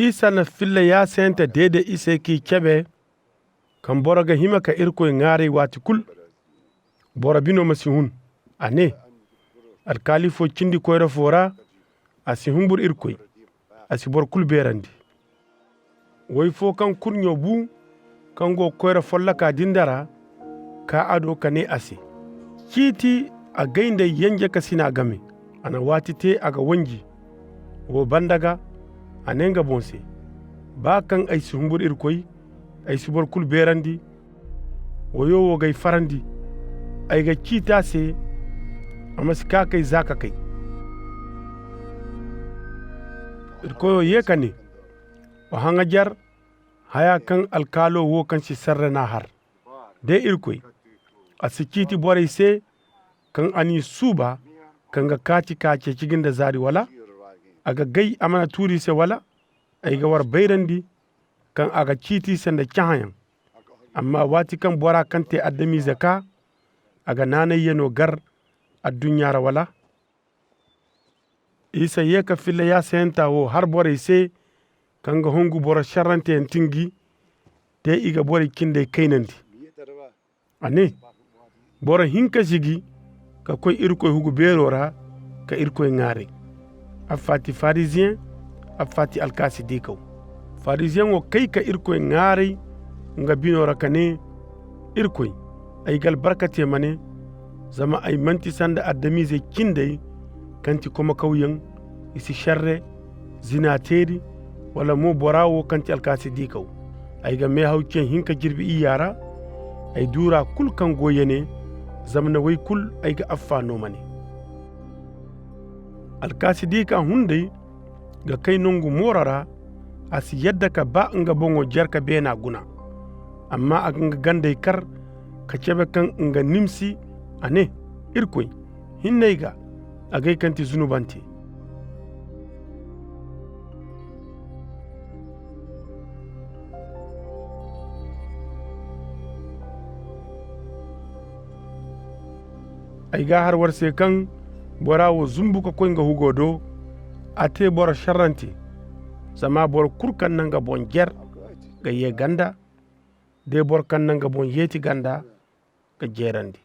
isa na filla ya senta dede ise ki kebe kan bora ga hima ka irko ngare wati kul bora bino masihun ane alkali fo cindi koyra fora asihun bur irko asibor kul berandi woy fo kan kurnyo bu kan go koyra folla ka dindara ka ado kane ase kiti a gainda yanje ka sina game ana wati te aga wanji wo bandaga anenga bonse ba kan ay sumbur irkoy ay subor kul berandi woyo wo gay farandi ay ga kita se amaska kay zaka kay irkoyo yekani wa hanga jar haya kan alkalo wo kan si sarrana har de irkoy asikiti boray se kan ani suba kan ga kati kace cikin da zari wala aga gai amana turi se wala ay ga war bayrandi kan aga citi sanda cahayan amma wati kan bora kante addami zaka aga nana yeno gar addunyara wala isa yeka filla ya senta wo har bora se kan ga hongu bora sharrante en tingi te iga bora kinde kainandi ane bora hinka sigi ka koy irkoy hugu berora ka irkoy ngare afati pharisien afati alkasi dikaw pharisien wo kay ka irkoy ngare nga binora kane irkoy ay gal barkate mane zama ay manti sanda adamize kinde kanti koma kawyan isi sharre zinateri wala mo borawo kanti alkasi dikaw ay ga me hawken hinka jirbi iyara ay dura kul kan goyene zamna way kul ay ga affano mane alkasidi ka hunde ga kai nungu morara asi yadda ka ba nga bongo jarka bena guna amma aga gande kar ka cebe kan nga nimsi ane irkoy hinnayga agay kanti zunubanti ay ga har warse kan bora wo zumbuka koy nga hugodo ate bora sharranti sama bor kurkan nanga bon ger ga ye ganda de bor kan nanga bon yeti ganda ga jerandi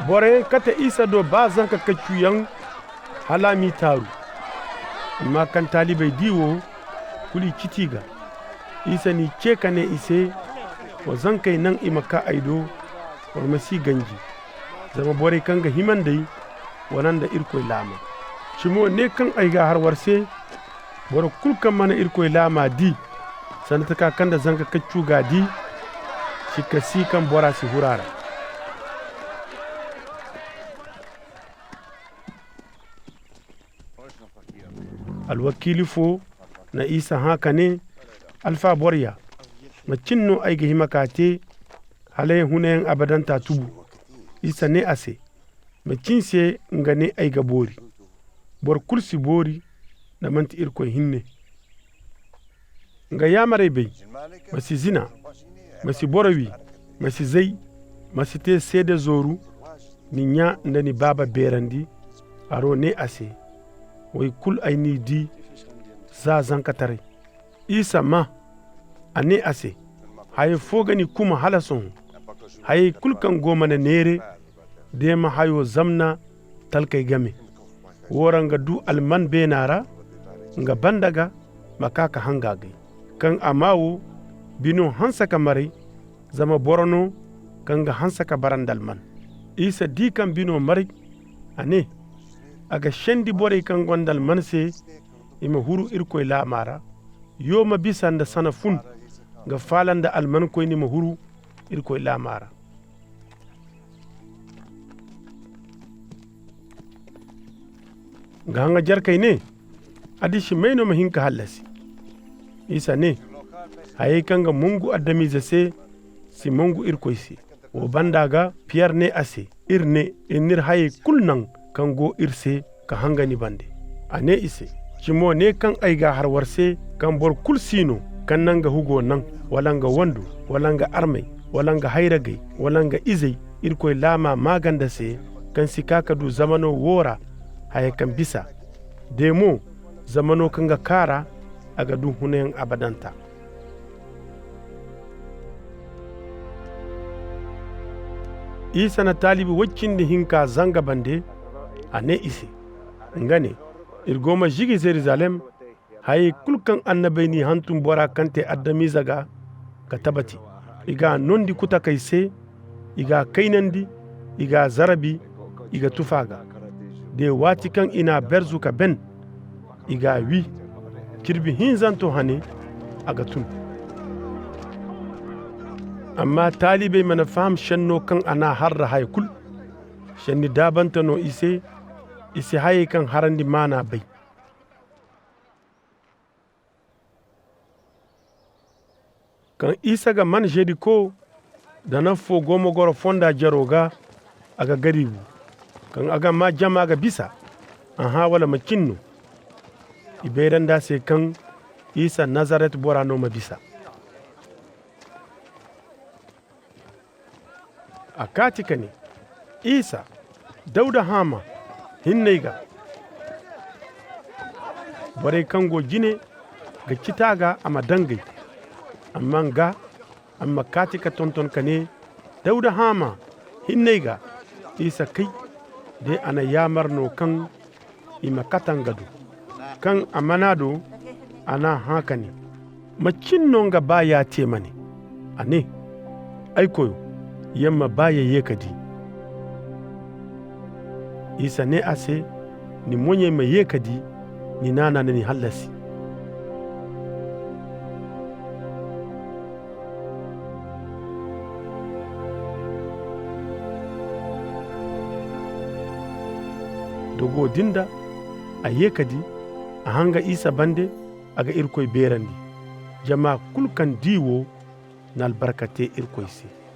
bore kata isa do bazan ka kacuyan halami taru amma kan talibai diwo kuli kitiga isa ni ceka ne ise wa zan kai nan imaka aido warmasi ganji zama bore kan ga himan dai wanan da irkoy lama shimo ne kan aiga har warse bore kulkan mana irkoy lama di sanata ka kan da zanka kacu ga di shika si kan bora si hurara alwakili fo na isa haka ne alfa borya macinno aiga himakate halaye hunayen abadanta tubu isa ne ase macinse nga ne aiga bori bor kursi bori na manti irkoy hinne nga yamare bai masi zina masi borawi masi zai masi te sede zoru ni nya ndani baba berandi aro ne ase way kul ayni di za zankatare isa ma ane ase haye fogani kuma halason haye kulkan goma na nere de ma hayo zamna talkay game woranga du alman benara nga bandaga makaka hangage kan amawo bino hansaka mare zama borono kan ga hansaka barandal man isa di kan bino mare ane aga shendi bore kan gondal manse ima huru irkoy lamara yoma bisanda sana fun ga falanda alman koy ni ma huru irkoy lamara ga hanga jarkay ne adishi mayno ma hinka hallasi isa ne haye kanga mungu addami zase si mungu irkoy si wo bandaga pierre ne ase irne enir haye kulnang kango irse ka hangani bande ane ise cimo ne kan aiga har warse kan bor kulsino kan nanga hugo nan walanga wandu walanga armai walanga hairagai walanga izai irkoy lama maganda se kan sikaka du zamano wora haya kan bisa demo zamano kanga kara aga du hunen abadanta isa na talibi waccinde hinka zanga bande ane ise ngane irgoma jigi Jerusalem hay kulkan annabayni hantum bora kante addami zaga ka tabati iga nondi kuta kaise iga kainandi iga zarabi iga tufaga de wati kan ina berzu ka ben iga wi kirbi hinzanto hane aga tun amma talibai mana faham shanno kan ana harra hay kul shanni dabanta no ise hay kan harandi mana bai kan isa ga man jedi ko da nan fo gomo goro fonda jaroga aga garibu kan aga ma jama aga bisa aha wala makinno iberan da se kan isa nazaret bora no ma bisa akati kane isa dauda hama hinnaiga bare kango jine ga kitaga ama dangai amma kati ka tonton kane dauda hama hinnaiga isa kai de ana yamarno kan ima katangadu kan amanado ana hakani macinno nga baya temane ane aikoyo yamma baya yekadi isa ne ase ni monye ma yekadi ni nana ni hallasi dogo dinda a yekadi a hanga isa bande aga irkoy berandi jama kulkan diwo nal barkate irkoy se